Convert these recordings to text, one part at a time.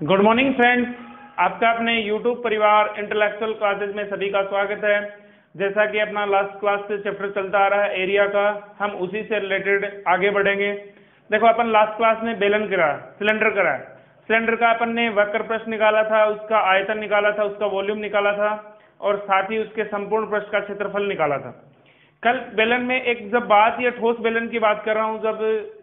Good morning friends, आपका अपने YouTube परिवार इंटेलेक्चुअल क्लासेस में सभी का स्वागत है। जैसा कि अपना लास्ट क्लास से चैप्टर चलता आ रहा है एरिया का, हम उसी से रिलेटेड आगे बढ़ेंगे। देखो, अपन लास्ट क्लास में बेलन करा, सिलेंडर करा। सिलेंडर का अपन ने वक्र पृष्ठ निकाला था, उसका आयतन निकाला था, उसका वॉल्यूम निकाला था और साथ ही उसके संपूर्ण पृष्ठ का क्षेत्रफल निकाला था। कल बेलन में एक जब बात या ठोस बेलन की बात कर रहा हूँ, जब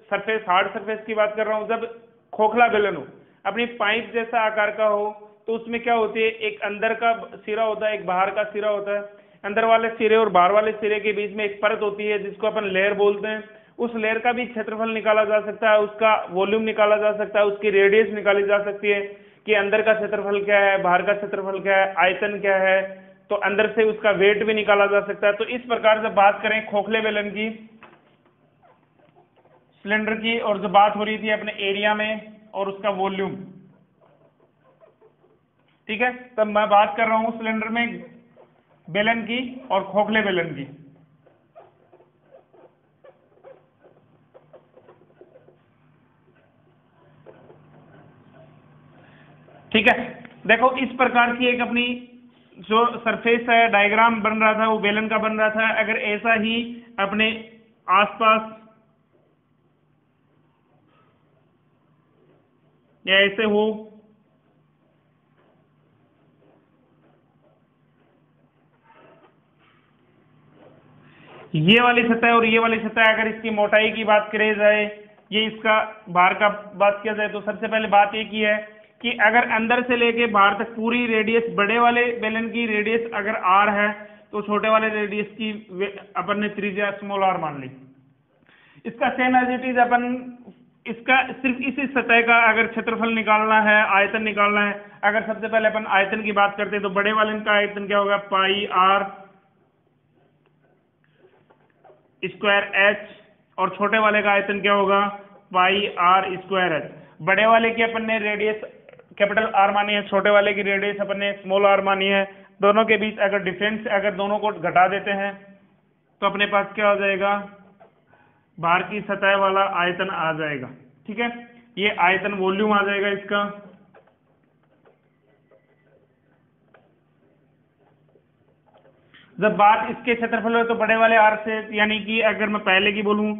सरफेस हार्ड सरफेस की बात कर रहा हूँ, जब खोखला बेलन हो, अपनी पाइप जैसा आकार का हो, तो उसमें क्या होती है, एक अंदर का सिरा होता है, एक बाहर का सिरा होता है। अंदर वाले सिरे और बाहर वाले सिरे के बीच में एक परत होती है जिसको अपन लेयर बोलते हैं। उस लेयर का भी क्षेत्रफल निकाला जा सकता है, उसका वॉल्यूम निकाला जा सकता है, उसकी रेडियस निकाली जा सकती है कि अंदर का क्षेत्रफल क्या है, बाहर का क्षेत्रफल क्या है, आयतन क्या है। तो अंदर से उसका वेट भी निकाला जा सकता है। तो इस प्रकार से बात करें खोखले बेलन की, सिलेंडर की, और जो बात हो रही थी अपने एरिया में और उसका वॉल्यूम, ठीक है। तब मैं बात कर रहा हूं सिलेंडर में बेलन की और खोखले बेलन की। ठीक है, देखो इस प्रकार की एक अपनी जो सरफेस है, डायग्राम बन रहा था, वो बेलन का बन रहा था। अगर ऐसा ही अपने आसपास या ऐसे हो, ये वाली सतह और ये वाली सतह, अगर इसकी मोटाई की बात करी जाए, ये इसका बाहर का बात किया जाए, तो सबसे पहले बात एक ही है कि अगर अंदर से लेके बाहर तक पूरी रेडियस, बड़े वाले बेलन की रेडियस अगर आर है, तो छोटे वाले रेडियस की अपन ने त्रिज्या स्मॉल आर मान ली। इसका सेम एज इट इज अपन इसका सिर्फ इसी सतह का अगर क्षेत्रफल निकालना है, आयतन निकालना है। अगर सबसे पहले अपन आयतन की बात करते हैं, तो बड़े वाले का आयतन क्या होगा, पाई आर स्क्वायर एच, और छोटे वाले का आयतन क्या होगा, पाई आर स्क्वायर एच। बड़े वाले की अपन ने रेडियस कैपिटल आर मानी है, छोटे वाले की रेडियस अपन ने स्मॉल आर मानी है। दोनों के बीच अगर डिफरेंस, अगर दोनों को घटा देते हैं तो अपने पास क्या हो जाएगा, बाहर की सतह वाला आयतन आ जाएगा। ठीक है, ये आयतन वॉल्यूम आ जाएगा इसका। जब बात इसके क्षेत्रफल हो तो बड़े वाले आर से, यानी कि अगर मैं पहले की बोलूं,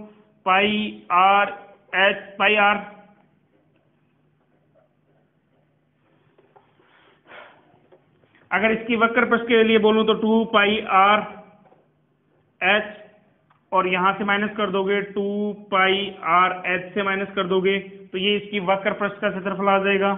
पाई आर एच, पाई आर, अगर इसकी वक्र पृष्ठ के लिए बोलूं तो 2 पाई आर एच, और यहां से माइनस कर दोगे 2 पाई आर एच से माइनस कर दोगे, तो ये इसकी वक्र पृष्ठ का क्षेत्रफल आ जाएगा।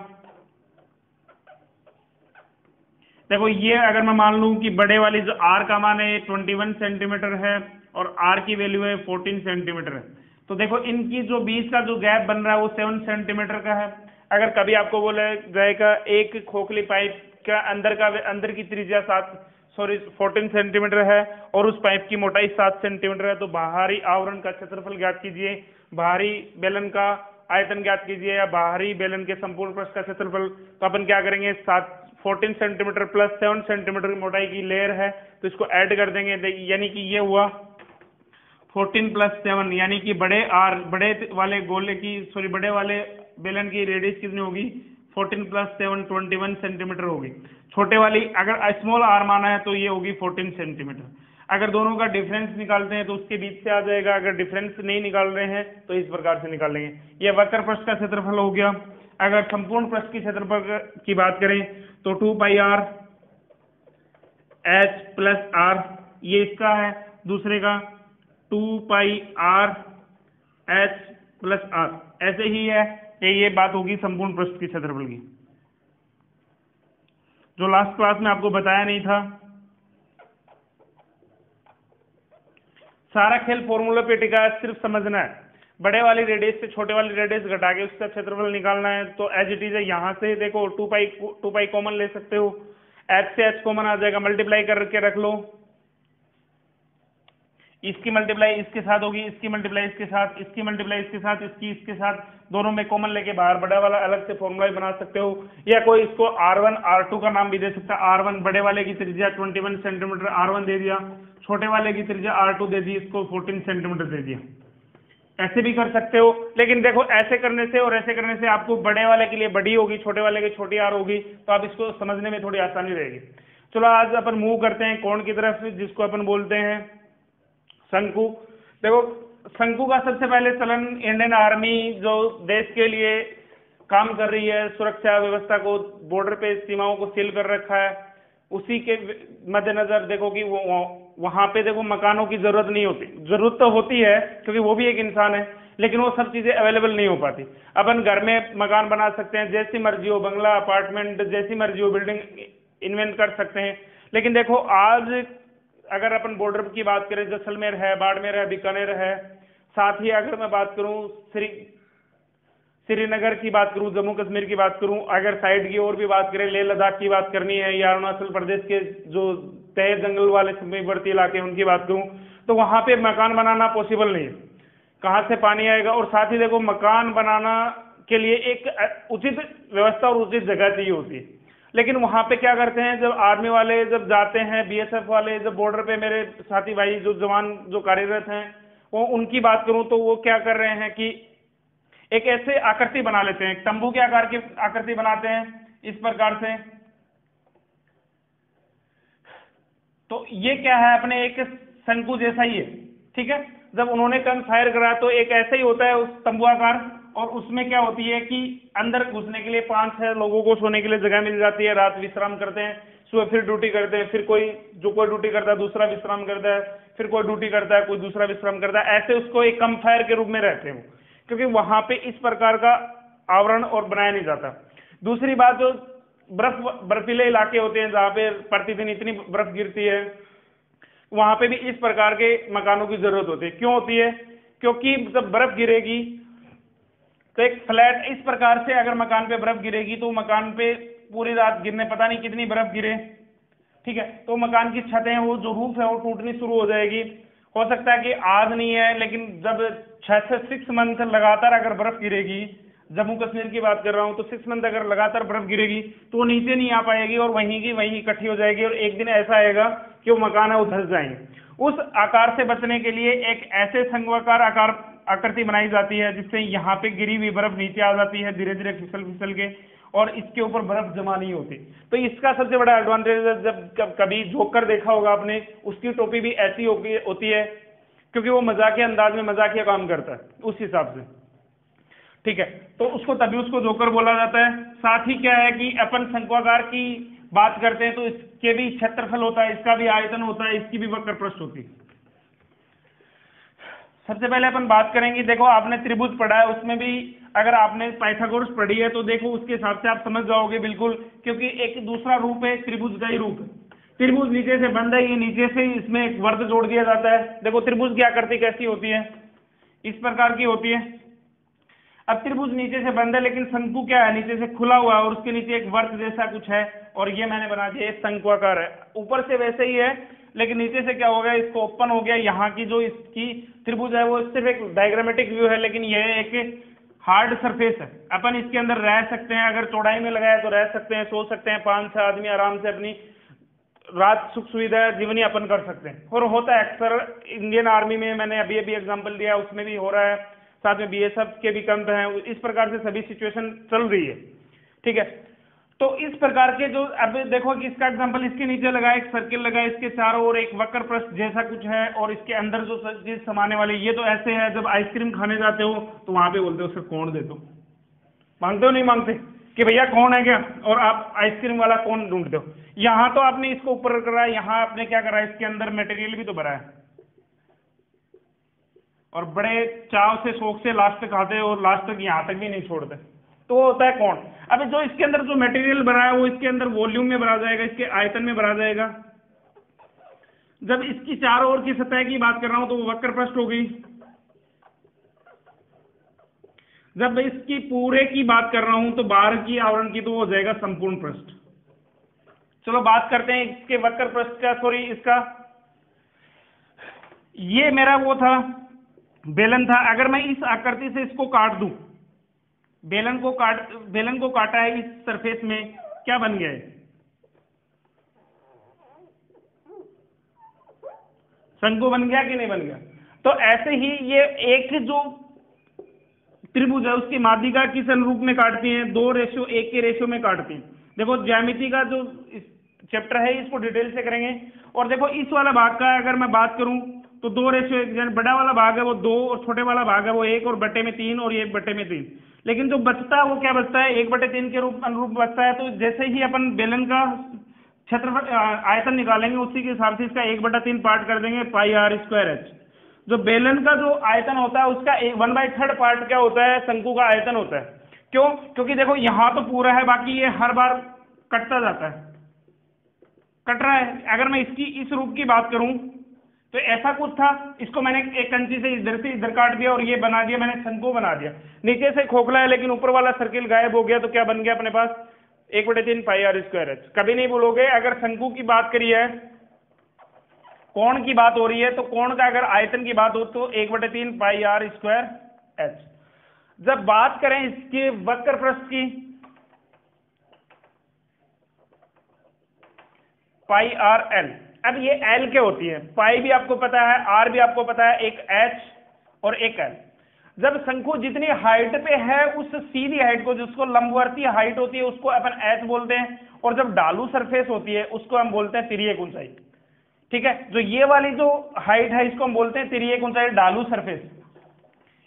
देखो, ये अगर मैं मान लूं कि बड़े वाली जो आर का मान है 21 सेंटीमीटर है और आर की वैल्यू है 14 सेंटीमीटर है, तो देखो इनकी जो बीच का जो गैप बन रहा है वो 7 सेंटीमीटर का है। अगर कभी आपको बोला जाएगा एक खोखली पाइप का अंदर की त्रिज्या 14 सेंटीमीटर है और उस पाइप की मोटाई 7 सेंटीमीटर है, तो बाहरी आवरण का क्षेत्रफल ज्ञात कीजिए, बाहरी बेलन का आयतन ज्ञात कीजिए या बाहरी बेलन के संपूर्ण पृष्ठ का क्षेत्रफल। तो अपन क्या करेंगे, 14 सेंटीमीटर प्लस 7 सेंटीमीटर की मोटाई की लेयर है, तो इसको ऐड कर देंगे, यानी कि ये हुआ 14 प्लस 7, यानी कि बड़े वाले बेलन की रेडियस कितनी होगी, 14 प्लस 7 21 सेंटीमीटर होगी। छोटे वाली अगर स्मॉल आर माना है तो ये होगी 14 सेंटीमीटर। अगर दोनों का डिफरेंस निकालते हैं तो उसके बीच से आ जाएगा। अगर डिफरेंस नहीं निकाल रहे हैं तो इस प्रकार से निकालेंगे। ये वक्र पृष्ठ का क्षेत्रफल हो गया। अगर संपूर्ण पृष्ठ की क्षेत्रफल की बात करें तो 2 पाई आर एच प्लस आर, ये इसका है, दूसरे का 2 पाई आर एच प्लस आर, ऐसे ही है। ये बात होगी संपूर्ण पृष्ठ की क्षेत्रफल की, जो लास्ट क्लास में आपको बताया नहीं था। सारा खेल फॉर्मूला पे टिका है, सिर्फ समझना है। बड़े वाली रेडियस से छोटे वाली रेडियस घटा के उसका क्षेत्रफल निकालना है। तो एज इट इज है, यहाँ से देखो 2 पाई कॉमन ले सकते हो, एच से एच कॉमन आ जाएगा, मल्टीप्लाई करके रख लो। इसकी मल्टीप्लाई इसके साथ होगी, इसकी मल्टीप्लाई इसके साथ, इसकी मल्टीप्लाई इसके साथ, इसके साथ, दोनों में कॉमन लेके बाहर बड़ा वाला अलग से फॉर्मूला भी बना सकते हो, या कोई इसको R1 R2 का नाम भी दे सकता है। R1 बड़े वाले की त्रिज्या 21 सेंटीमीटर R1 दे दिया, छोटे वाले की त्रिज्या R2 दे दी, इसको 14 सेंटीमीटर दे दिया। ऐसे भी कर सकते हो, लेकिन देखो ऐसे करने से और ऐसे करने से आपको बड़े वाले के लिए बड़ी होगी, छोटे वाले के छोटी आर होगी, तो आप इसको समझने में थोड़ी आसानी रहेगी। चलो आज अपन मूव करते हैं कोण की तरफ, जिसको अपन बोलते हैं शंकु। देखो शंकु का सबसे पहले चलन इंडियन आर्मी जो देश के लिए काम कर रही है, सुरक्षा व्यवस्था को, बॉर्डर पे सीमाओं को सील कर रखा है, उसी के मद्देनजर देखो कि वो वहां पे देखो मकानों की जरूरत नहीं होती, जरूरत तो होती है क्योंकि वो भी एक इंसान है, लेकिन वो सब चीजें अवेलेबल नहीं हो पाती। अपन घर में मकान बना सकते हैं, जैसी मर्जी हो, बंगला, अपार्टमेंट, जैसी मर्जी हो बिल्डिंग इन्वेंट कर सकते हैं। लेकिन देखो आज अगर अपन बॉर्डर की बात करें, जैसलमेर है, बाड़मेर है, बीकानेर है, साथ ही अगर मैं बात करूं श्रीनगर की बात करूं, जम्मू कश्मीर की बात करूं, अगर साइड की और भी बात करें, लेह लद्दाख की बात करनी है, या अरुणाचल प्रदेश के जो तय जंगल वाले सीमावर्ती इलाके हैं उनकी बात करूं, तो वहां पे मकान बनाना पॉसिबल नहीं है। कहां से पानी आएगा? और साथ ही देखो मकान बनाना के लिए एक उचित व्यवस्था और उचित जगह चाहिए होती है। लेकिन वहां पे क्या करते हैं, जब आर्मी वाले जब जाते हैं, बीएसएफ वाले जब बॉर्डर पे, मेरे साथी भाई जो जवान जो कार्यरत हैं, वो उनकी बात करूं तो वो क्या कर रहे हैं कि एक ऐसे आकृति बना लेते हैं, तंबू के आकार की आकृति बनाते हैं इस प्रकार से। तो ये क्या है, अपने एक शंकु जैसा ही है, ठीक है। जब उन्होंने गन फायर करा तो एक ऐसा ही होता है उस तंबू आकार, और उसमें क्या होती है कि अंदर घुसने के लिए 5-6 लोगों को सोने के लिए जगह मिल जाती है, रात विश्राम करते हैं, सुबह फिर ड्यूटी करते हैं, फिर कोई ड्यूटी करता है दूसरा विश्राम करता है, फिर कोई ड्यूटी करता है कोई दूसरा विश्राम करता है, ऐसे उसको एक कम फायर के रूप में रहते हैं वो, क्योंकि वहां पे इस प्रकार का आवरण और बनाया नहीं जाता। दूसरी बात, जो बर्फीले इलाके होते हैं जहां पे प्रतिदिन इतनी बर्फ गिरती है, वहां पे भी इस प्रकार के मकानों की जरूरत होती है। क्यों होती है? क्योंकि जब बर्फ गिरेगी तो एक फ्लैट इस प्रकार से अगर मकान पे बर्फ गिरेगी तो मकान पे पूरी रात गिरने, पता नहीं कितनी बर्फ गिरे, ठीक है, तो मकान की छतें, वो जो रूफ है वो टूटनी शुरू हो जाएगी। हो सकता है कि आज नहीं है, लेकिन जब 6 से 6 मंथ लगातार अगर बर्फ गिरेगी, जम्मू कश्मीर की बात कर रहा हूं, तो 6 मंथ अगर लगातार बर्फ गिरेगी तो वो नीचे नहीं आ पाएगी और वहीं की वहीं इकट्ठी हो जाएगी, और एक दिन ऐसा आएगा कि वो मकान है वो धंस जाएंगे। उस आकार से बचने के लिए एक ऐसे संघवाकार आकृति बनाई जाती है जिससे यहाँ पे गिरी हुई बर्फ नीचे आ जाती है धीरे धीरे फिसल फिसल के, और इसके ऊपर बर्फ जमा नहीं होती। तो इसका सबसे बड़ा एडवांटेज है, जब कभी जोकर देखा होगा आपने, उसकी टोपी भी ऐसी होती है क्योंकि वो मजाकिया अंदाज में मजाकिया काम करता है उस हिसाब से, ठीक है, तो उसको तभी उसको जोकर बोला जाता है। साथ ही क्या है कि अपन शंक्वाकार की बात करते हैं तो इसके भी क्षेत्रफल होता है, इसका भी आयतन होता है, इसकी भी वक्र पृष्ठ होती है। सबसे पहले अपन बात करेंगे, देखो आपने त्रिभुज पढ़ा है, उसमें भी अगर आपने पाइथागोरस पढ़ी है तो देखो उसके हिसाब से आप समझ जाओगे बिल्कुल, क्योंकि एक दूसरा रूप है त्रिभुज का ही रूप है। त्रिभुज नीचे से बंद है, ये नीचे से इसमें एक वर्ग जोड़ दिया जाता है। देखो त्रिभुज की आकृति कैसी होती है, इस प्रकार की होती है। अब त्रिभुज नीचे से बंद है, लेकिन शंकु क्या है, नीचे से खुला हुआ है और उसके नीचे एक वर्ग जैसा कुछ है, और ये मैंने बना दिया शंक्वाकार है। ऊपर से वैसे ही है, लेकिन नीचे से क्या हो गया, इसको ओपन हो गया। यहाँ की जो इसकी त्रिभुज है वो सिर्फ एक डायग्रामेटिक व्यू है, लेकिन यह एक हार्ड सरफेस है। अपन इसके अंदर रह सकते हैं, अगर चौड़ाई में लगाया तो रह सकते हैं, सो सकते हैं, 5-6 आदमी आराम से अपनी रात सुख सुविधा जीवनी अपन कर सकते हैं। और होता है अक्सर इंडियन आर्मी में, मैंने अभी अभी एग्जाम्पल दिया, उसमें भी हो रहा है, साथ में बीएसएफ के भी कैंप हैं, इस प्रकार से सभी सिचुएशन चल रही है, ठीक है। तो इस प्रकार के जो, अब देखो कि इसका एग्जांपल, इसके नीचे लगा एक सर्किल लगा, इसके चारों ओर एक वक्र पृष्ठ जैसा कुछ है, और इसके अंदर जो चीज समाने वाली, ये तो ऐसे है जब आइसक्रीम खाने जाते हो तो वहां पे बोलते हो उसका कोण दे दो, मांगते हो नहीं मांगते कि भैया कौन है क्या, और आप आइसक्रीम वाला कौन ढूंढते हो। यहां तो आपने इसको ऊपर करा है, यहां आपने क्या करा है, इसके अंदर मटेरियल भी तो भरा है, और बड़े चाव से शौक से लास्ट तक आते हैं, और लास्ट तक यहां तक भी नहीं छोड़ते, तो वो होता है कौन। अब जो इसके अंदर जो मटेरियल भरा है वो इसके अंदर वॉल्यूम में भरा जाएगा, इसके आयतन में भरा जाएगा। जब इसकी चारों ओर की सतह की बात कर रहा हूं तो वो वक्र पृष्ठ हो गई। जब इसकी पूरे की बात कर रहा हूं तो बाहर की आवरण की तो हो जाएगा संपूर्ण पृष्ठ। चलो बात करते हैं इसके वक्र पृष्ठ का, सॉरी इसका, ये मेरा वो था बेलन था। अगर मैं इस आकृति से इसको काट दूं, बेलन को काटा है इस सरफेस में, क्या बन गया है, शंकु बन गया कि नहीं बन गया। तो ऐसे ही ये एक जो त्रिभुज है उसकी माध्यिका किस अनुरूप में काटती है? 2:1 के रेशियो में काटती है। देखो ज्यामिति का जो चैप्टर है इसको डिटेल से करेंगे। और देखो इस वाला भाग का अगर मैं बात करूं तो 2:1, बड़ा वाला भाग है वो 2 और छोटे वाला भाग है वो 1 और बटे में 3 और ये 1/3। लेकिन जो बचता है वो क्या बचता है? 1/3 के रूप अनुरूप बचता है। तो जैसे ही अपन बेलन का क्षेत्रफल आयतन निकालेंगे उसी के हिसाब से इसका 1/3 पार्ट कर देंगे πr²h। जो बेलन का जो आयतन होता है उसका 1/3 पार्ट क्या होता है? शंकु का आयतन होता है। क्यों? क्योंकि देखो यहाँ तो पूरा है, बाकी ये हर बार कटता जाता है, कट रहा है। अगर मैं इसकी इस रूप की बात करूं तो ऐसा कुछ था, इसको मैंने एक कंची से इधर काट दिया और ये बना दिया, मैंने शंकु बना दिया। नीचे से खोखला है लेकिन ऊपर वाला सर्किल गायब हो गया, तो क्या बन गया अपने पास? 1/3 πr²h। कभी नहीं भूलोगे अगर शंकु की बात करी है, कोण की बात हो रही है, तो कोण का अगर आयतन की बात हो तो 1/3 πr²h। जब बात करें इसके वक्र पृष्ठ की, πrl। अब ये l क्या होती है? पाई भी आपको पता है, r भी आपको पता है, एक h और एक l। जब शंकु जितनी हाइट पे है उस सीधी हाइट को, जिसको लंबवर्तीय हाइट होती है, उसको अपन h बोलते हैं। और जब डालू सरफेस होती है उसको हम बोलते हैं तिर्यक ऊंचाई। ठीक है, जो ये वाली जो हाइट है इसको हम बोलते हैं तिर्यक ऊंचाई, डालू सरफेस।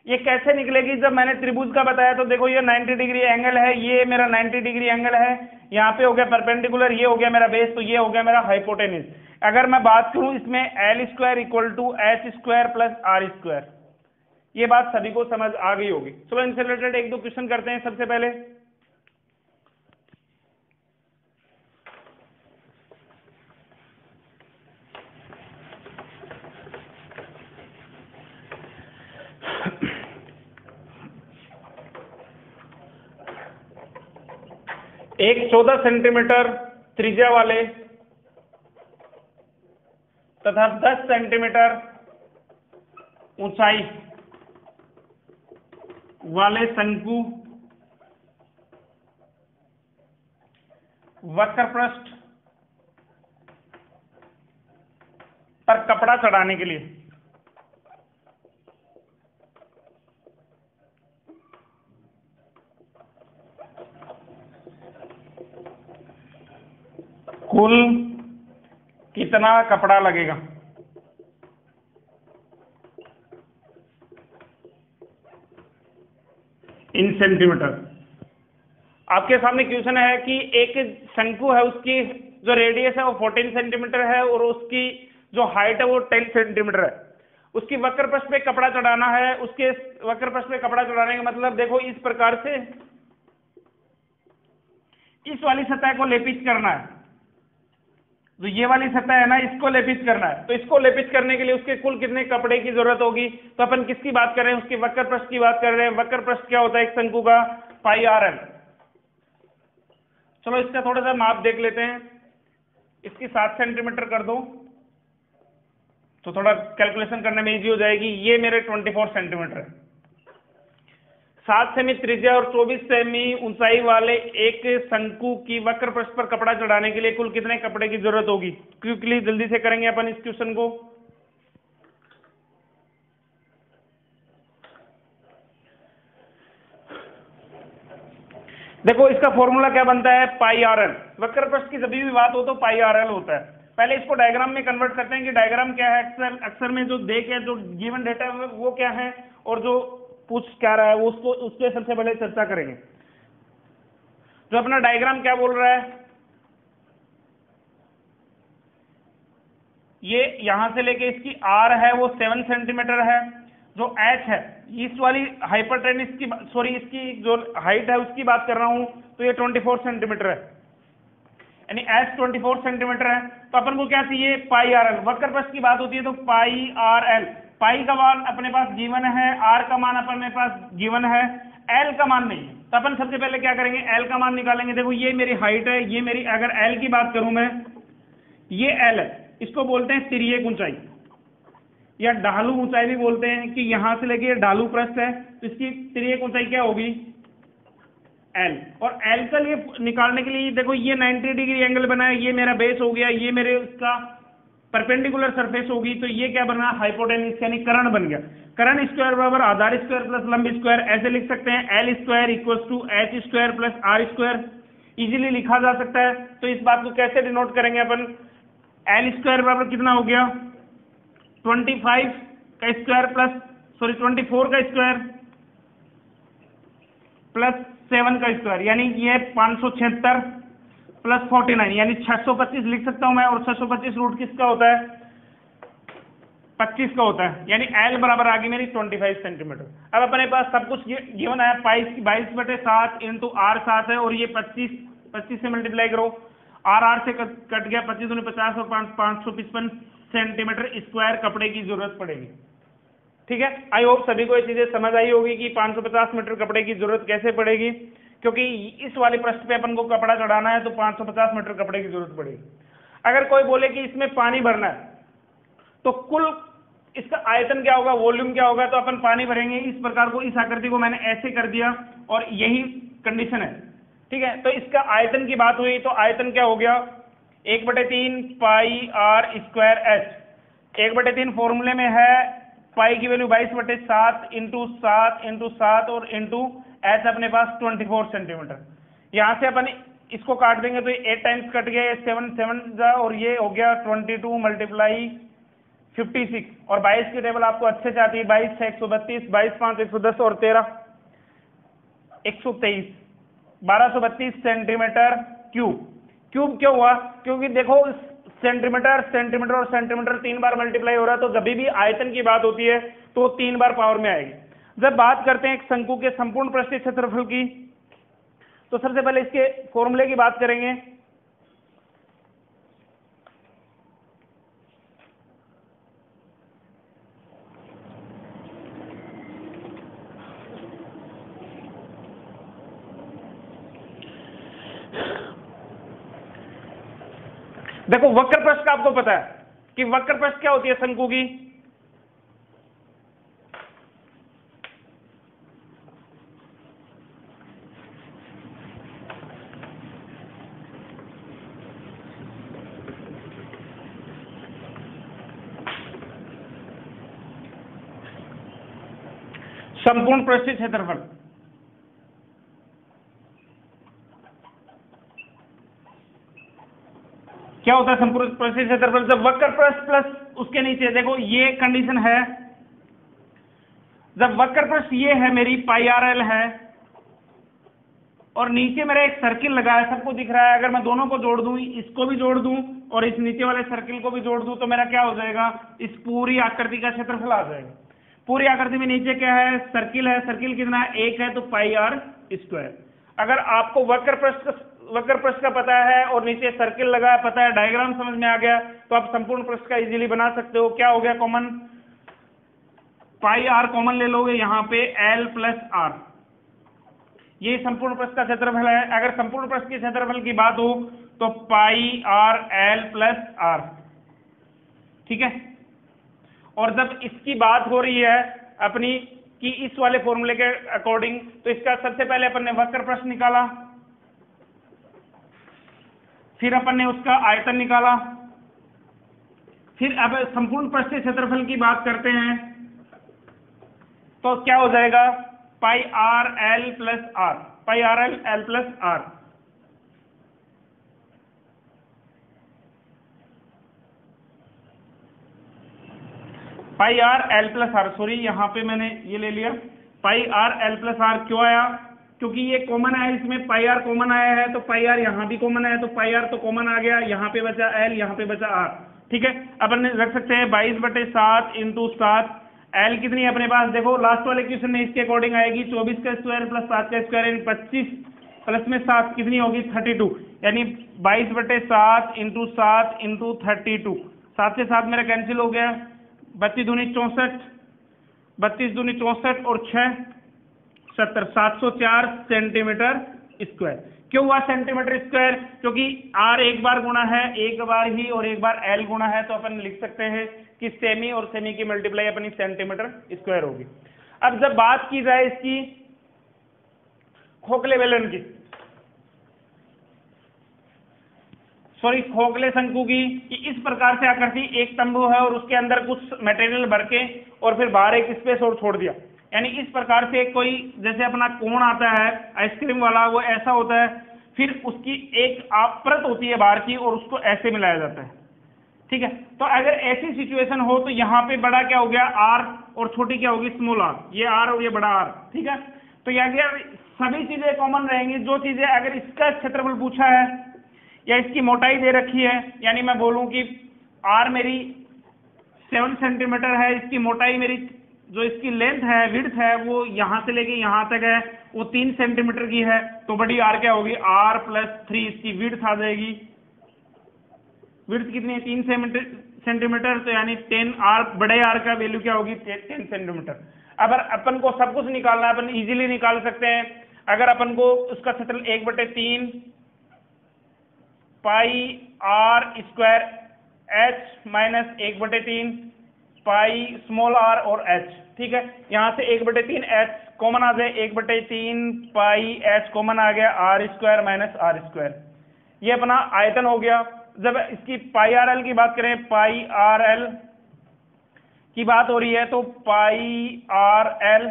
ये कैसे निकलेगी? जब मैंने त्रिभुज का बताया तो देखो ये 90 डिग्री एंगल है, ये मेरा 90 डिग्री एंगल है, यहाँ पे हो गया परपेंडिकुलर, ये हो गया मेरा बेस, तो ये हो गया मेरा हाइपोटेनिस। अगर मैं बात करूं इसमें l² = h² + r²। ये बात सभी को समझ आ गई होगी। चलो इनसे रिलेटेड 1-2 क्वेश्चन करते हैं। सबसे पहले एक 14 सेंटीमीटर त्रिज्या वाले तथा 10 सेंटीमीटर ऊंचाई वाले शंकु वक्र पृष्ठ पर कपड़ा चढ़ाने के लिए कुल कितना कपड़ा लगेगा? इन सेंटीमीटर। आपके सामने क्वेश्चन है कि एक शंकु है, उसकी जो रेडियस है वो 14 सेंटीमीटर है और उसकी जो हाइट है वो 10 सेंटीमीटर है। उसकी वक्र पृष्ठ पे कपड़ा चढ़ाना है। उसके वक्र पृष्ठ पे कपड़ा चढ़ाने का मतलब देखो इस प्रकार से इस वाली सतह को लेपित करना है। तो ये वाली सतह है ना, इसको लेपित करना है। तो इसको लेपित करने के लिए उसके कुल कितने कपड़े की जरूरत होगी? तो अपन किसकी बात कर रहे हैं? उसके वक्र पृष्ठ की बात कर रहे हैं। वक्र पृष्ठ क्या होता है एक शंकु का? πrl। चलो इसका थोड़ा सा माप देख लेते हैं। इसकी 7 सेंटीमीटर कर दो तो थोड़ा कैलकुलेशन करने में इजी हो जाएगी। ये मेरे 24 सेंटीमीटर है। 7 सेमी त्रिज्या और 24 सेमी ऊंचाई वाले एक शंकु की वक्र पृष्ठ पर कपड़ा चढ़ाने के लिए कुल कितने कपड़े की जरूरत होगी? क्विकली जल्दी से करेंगे अपन इस क्वेश्चन को। देखो इसका फॉर्मूला क्या बनता है? πrl। वक्र पृष्ठ की जब भी बात हो तो πrl होता है। पहले इसको डायग्राम में कन्वर्ट करते हैं कि डायग्राम क्या है। अक्सर में जो दे के जो गिवन डेटा है वो क्या है और जो पूछ क्या रहा है वो उसको उसके सबसे पहले चर्चा करेंगे। जो अपना डायग्राम क्या बोल रहा है, ये यहां से लेके इसकी r है वो 7 सेंटीमीटर है। जो h है इस वाली हाइपरटेनिस की इसकी जो हाइट है उसकी बात कर रहा हूं, तो ये 24 सेंटीमीटर है, यानी h 24 सेंटीमीटर है। तो अपन को क्या चाहिए? πrl। वक्र पृष्ठ की बात होती है तो πrl। पाई का मान अपने पास गिवन है, r का मान अपने पास गिवन है, l का मान नहीं है। तो अपन सबसे पहले क्या करेंगे? l का मान निकालेंगे। देखो ये मेरी हाइट है, ये मेरी, अगर l की बात करूं मैं, ये l है, इसको बोलते हैं तिर्यक ऊंचाई या ढालू ऊंचाई भी बोलते हैं कि यहां से लेके ढालू पृष्ठ है तो इसकी तिर्यक ऊंचाई क्या होगी? l। और l का लिए निकालने के लिए देखो ये 90 डिग्री एंगल बना है, ये मेरा बेस हो गया, ये मेरे उसका परपेंडिकुलर सरफेस होगी तो ये क्या बना, हाइपोटेन्यूज यानी कर्ण बन गया। कर्ण स्क्वायर बराबर आधार स्क्वायर प्लस लंब स्क्वायर, ऐसे लिख सकते हैं L square equal to H square plus R square, easily लिखा जा सकता है। तो इस बात को कैसे डिनोट करेंगे अपन, एल स्क्वायर बराबर कितना हो गया 25 का स्क्वायर प्लस 24 का स्क्वायर प्लस 7 का स्क्वायर, यानी ये 576 प्लस 49 यानी 625 लिख सकता हूं मैं। और 625 रूट किसका होता है, 25 का होता है, यानी एल बराबर आ गई मेरी 25 सेंटीमीटर। अब अपने पास सब कुछ गिवन है, 22/7 इंटू आर 7 है और ये 25 से मल्टीप्लाई करो, आर से कट गया, 25 दूनी 50 और 555 सेंटीमीटर स्क्वायर कपड़े की जरूरत पड़ेगी। ठीक है, आई होप सभी को ये चीजें समझ आई होगी कि 550 मीटर कपड़े की जरूरत कैसे पड़ेगी, क्योंकि इस वाले पृष्ठ पे अपन को कपड़ा चढ़ाना है तो 550 मीटर कपड़े की जरूरत पड़ेगी। अगर कोई बोले कि इसमें पानी भरना है तो कुल इसका आयतन क्या होगा, वॉल्यूम क्या होगा, तो अपन पानी भरेंगे इस प्रकार को, इस आकृति को मैंने ऐसे कर दिया और यही कंडीशन है। ठीक है, तो इसका आयतन की बात हुई तो आयतन क्या हो गया 1/3 पाई आर स्क्वायर एच। 1/3 फॉर्मूले में है पाई की वैल्यू 22/7 इंटू 7 और इंटू एच अपने पास 24 सेंटीमीटर। यहां से अपन इसको काट देंगे तो 8 टाइम्स कट गया, 7 और ये हो गया 22 मल्टीप्लाई 56 और 22 की टेबल आपको अच्छे से आती है, 22 6 132, 22 5 110 और 13 123, 1232 सेंटीमीटर क्यूब। क्यूब क्यों हुआ, क्योंकि देखो सेंटीमीटर सेंटीमीटर और सेंटीमीटर 3 बार मल्टीप्लाई हो रहा है, तो जब भी आयतन की बात होती है तो 3 बार पावर में आएगी। जब बात करते हैं एक शंकु के संपूर्ण पृष्ठीय क्षेत्रफल की, तो सबसे पहले इसके फॉर्मूले की बात करेंगे। देखो वक्र पृष्ठ का आपको पता है कि वक्र पृष्ठ क्या होती है शंकु की, संपूर्ण पृष्ठीय क्षेत्रफल। क्या होता है संपूर्ण पृष्ठीय क्षेत्रफल, जब वक्र पृष्ठ प्लस उसके नीचे देखो ये कंडीशन है, जब वक्र पृष्ठ ये है मेरी पाई आर एल है और नीचे मेरा एक सर्किल लगा है, सबको दिख रहा है, अगर मैं दोनों को जोड़ दूं, इसको भी जोड़ दूं और इस नीचे वाले सर्किल को भी जोड़ दूं, तो मेरा क्या हो जाएगा, इस पूरी आकृति का क्षेत्रफल आ जाएगा। पूरी आकृति में नीचे क्या है, सर्किल है, सर्किल कितना है 1 है, तो पाई आर स्क्वायर। अगर आपको वक्र पृष्ठ का पता है और नीचे सर्किल लगा है पता है, डायग्राम समझ में आ गया, तो आप संपूर्ण पृष्ठ का इजीली बना सकते हो। क्या हो गया कॉमन, पाई आर कॉमन ले लोगे, यहां पे एल प्लस आर, ये संपूर्ण पृष्ठ का क्षेत्रफल है। अगर संपूर्ण पृष्ठ के क्षेत्रफल की बात हो तो pi r l plus are, ठीक है। और जब इसकी बात हो रही है अपनी कि इस वाले फॉर्मूले के अकॉर्डिंग, तो इसका सबसे पहले अपन ने वक्र पृष्ठ निकाला, फिर अपन ने उसका आयतन निकाला, फिर अब संपूर्ण पृष्ठीय क्षेत्रफल की बात करते हैं, तो क्या हो जाएगा pi r l plus r, pi r l plus r. Pi r l plus r, sorry यहां पे मैंने ये ले लिया, pi r l plus r क्यों आया, क्योंकि ये कॉमन है, इसमें पाई आर कॉमन आया है, तो पाई आर यहां भी कॉमन है, तो पाई आर तो कॉमन आ गया, यहां पे बचा एल, यहां पे बचा आर, ठीक है। अपन रख सकते हैं 22/7 इंटू 7, एल कितनी है अपने पास, देखो लास्ट वाले क्वेश्चन में इसके अकॉर्डिंग आएगी 24 का स्क्वायर प्लस 7 का स्क्वायर यानी 25 प्लस में 7 कितनी होगी 32, यानी 22/7 इंटू 7 इंटू 32, 7 से 7 मेरा कैंसिल हो गया, 32 दूनी 64, 32 दूनी 64 और 6 70, 704 सेंटीमीटर स्क्वायर। क्यों हुआ सेंटीमीटर स्क्वायर, क्योंकि आर एक बार गुणा है, एक बार ही, और एक बार एल गुणा है, तो अपन लिख सकते हैं कि सेमी और सेमी की मल्टीप्लाई अपनी सेंटीमीटर स्क्वायर होगी। अब जब बात की जाए इसकी खोखले बेलन की, सॉरी खोखले शंकु की, कि इस प्रकार से आकृति एक तंबू है और उसके अंदर कुछ मटेरियल भर के और फिर बाहर एक स्पेस और छोड़ दिया, यानी इस प्रकार से कोई जैसे अपना कोण आता है आइसक्रीम वाला, वो ऐसा होता है, फिर उसकी एक परत होती है बाहर की और उसको ऐसे मिलाया जाता है। ठीक है, तो अगर ऐसी सिचुएशन हो तो यहाँ पे बड़ा क्या हो गया आर और छोटी क्या होगी स्मॉल आर, ये आर और ये बड़ा आर। ठीक है, तो यहाँ सभी चीजें कॉमन रहेंगी। जो चीजें अगर इसका क्षेत्रफल पूछा है या इसकी मोटाई दे रखी है, यानी मैं बोलूं कि आर मेरी 7 सेंटीमीटर है, इसकी मोटाई मेरी जो इसकी लेंथ है विड्थ है वो यहाँ से लेके यहाँ तक है, वो 3 सेंटीमीटर की है, तो बड़ी आर क्या होगी आर प्लस 3, इसकी विड्थ आ जाएगी। विड्थ कितनी है 3 सेंटीमीटर, तो यानी 10 आर, बड़े आर का वैल्यू क्या होगी 10 सेंटीमीटर। अगर अपन को सब कुछ निकालना है अपन इजीली निकाल सकते हैं। अगर अपन को उसका क्षेत्रफल 1/3 pi r square h minus 1/3 pi small r और एच। ठीक है, यहां से 1/3 एच कॉमन आ जाए, 1/3 पाई एच कॉमन आ गया, R square minus R square, ये अपना आयतन हो गया। जब इसकी पाई आर एल की बात करें, पाई आर एल की बात हो रही है, तो pi r l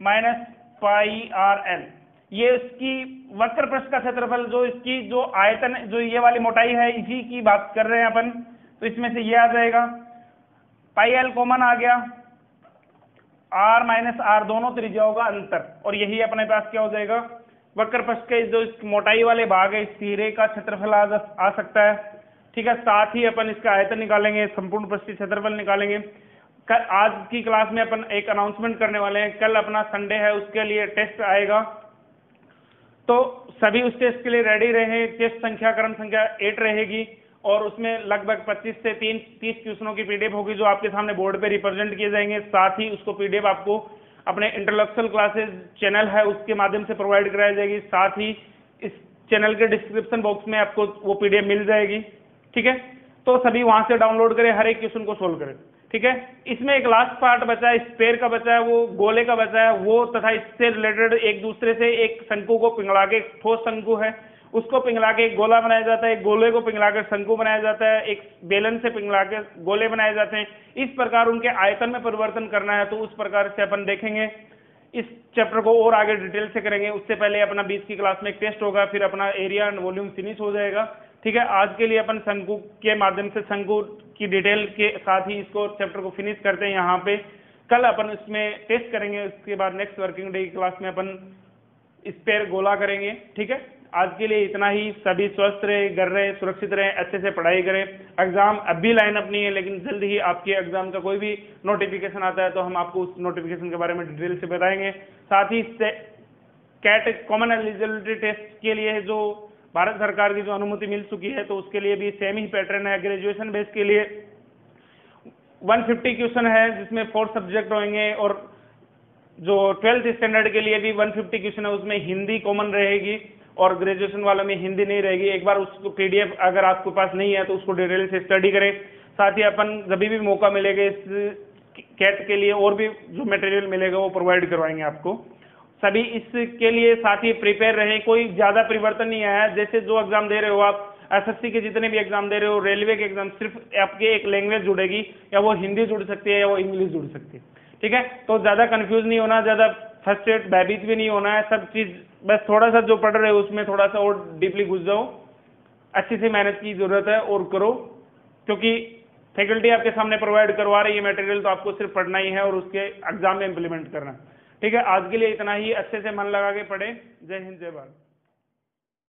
minus pi r l, ये इसकी वक्र पृष्ठ का क्षेत्रफल, जो इसकी जो आयतन जो ये वाली मोटाई है इसी की बात कर रहे हैं अपन, तो इसमें से ये आ जाएगा, पाई एल कॉमन आ गया, आर माइनस आर दोनों त्रिज्या होगा अंतर, और यही अपने पास क्या हो जाएगा वक्र पृष्ठ के जो मोटाई वाले भाग है इस सिरे का क्षेत्रफल आ सकता है। ठीक है, साथ ही अपन इसका आयतन निकालेंगे, संपूर्ण पृष्ठ क्षेत्रफल निकालेंगे। आज की क्लास में अपन एक अनाउंसमेंट करने वाले हैं, कल अपना संडे है उसके लिए टेस्ट आएगा, तो सभी उस टेस्ट के लिए रेडी रहे। टेस्ट संख्या क्रम संख्या 8 रहेगी और उसमें लगभग 25 से 30 क्वेश्चनों की पीडीएफ होगी जो आपके सामने बोर्ड पे रिप्रेजेंट किए जाएंगे। साथ ही उसको पीडीएफ आपको अपने इंटेलेक्चुअल क्लासेस चैनल है उसके माध्यम से प्रोवाइड कराई जाएगी। साथ ही इस चैनल के डिस्क्रिप्शन बॉक्स में आपको वो पीडीएफ मिल जाएगी। ठीक है, तो सभी वहां से डाउनलोड करें, हर एक क्वेश्चन को सोल्व करें। ठीक है, इसमें एक लास्ट पार्ट बचा है, स्पेयर का बचा है, वो गोले का बचा है, वो तथा इससे रिलेटेड एक दूसरे से एक शंकु को पिघला के, ठोस शंकु है उसको पिघला के एक गोला बनाया जाता है, एक गोले को पिघला कर शंकु बनाया जाता है, एक बेलन से पिघला के गोले बनाए जाते हैं। इस प्रकार उनके आयतन में परिवर्तन करना है, तो उस प्रकार से अपन देखेंगे। इस चैप्टर को और आगे डिटेल से करेंगे, उससे पहले अपना 20 की क्लास में एक टेस्ट होगा, फिर अपना एरिया एंड वॉल्यूम फिनिश हो जाएगा। ठीक है, आज के लिए अपन शंकु के माध्यम से शंकु की डिटेल के साथ ही इसको चैप्टर को फिनिश करते हैं यहाँ पे। कल अपन इसमें टेस्ट करेंगे, उसके बाद नेक्स्ट वर्किंग डे की क्लास में अपन स्पेयर गोला करेंगे। ठीक है, आज के लिए इतना ही। सभी स्वस्थ रहे, घर रहे, सुरक्षित रहे, अच्छे से पढ़ाई करें। एग्जाम अभी लाइन अप नहीं है, लेकिन जल्द ही आपके एग्जाम का कोई भी नोटिफिकेशन आता है तो हम आपको उस नोटिफिकेशन के बारे में डिटेल से बताएंगे। साथ ही कैट कॉमन एलिजिबिलिटी टेस्ट के लिए जो भारत सरकार की जो अनुमति मिल चुकी है, तो उसके लिए भी सेम ही पैटर्न है। ग्रेजुएशन बेस के लिए 150 क्वेश्चन है जिसमें 4 सब्जेक्ट होंगे, और जो 12th स्टैंडर्ड के लिए भी 150 क्वेश्चन है, उसमें हिंदी कॉमन रहेगी और ग्रेजुएशन वालों में हिंदी नहीं रहेगी। एक बार उसको पीडीएफ अगर आपके पास नहीं है तो उसको डिटेल से स्टडी करें। साथ ही अपन जब भी मौका मिलेगा इस कैट के लिए और भी जो मटेरियल मिलेगा वो प्रोवाइड करवाएंगे आपको। सभी इसके लिए साथ ही प्रिपेयर रहें, कोई ज्यादा परिवर्तन नहीं आया। जैसे जो एग्जाम दे रहे हो आप, एसएससी के जितने भी एग्जाम दे रहे हो, रेलवे के एग्जाम, सिर्फ आपके एक लैंग्वेज जुड़ेगी, या वो हिंदी जुड़ सकती है या वो इंग्लिश जुड़ सकती है। ठीक है, तो ज्यादा कंफ्यूज नहीं होना, ज्यादा फ्रस्ट्रेट भयभीत भी नहीं होना है। सब चीज बस थोड़ा सा जो पढ़ रहे हो उसमें थोड़ा सा और डीपली घुस जाओ, अच्छी से मेहनत की जरूरत है और करो, क्योंकि फैकल्टी आपके सामने प्रोवाइड करवा रही है मटेरियल, तो आपको सिर्फ पढ़ना ही है और उसके एग्जाम में इंप्लीमेंट करना। ठीक है, आज के लिए इतना ही। अच्छे से मन लगा के पढ़े। जय हिंद, जय भारत।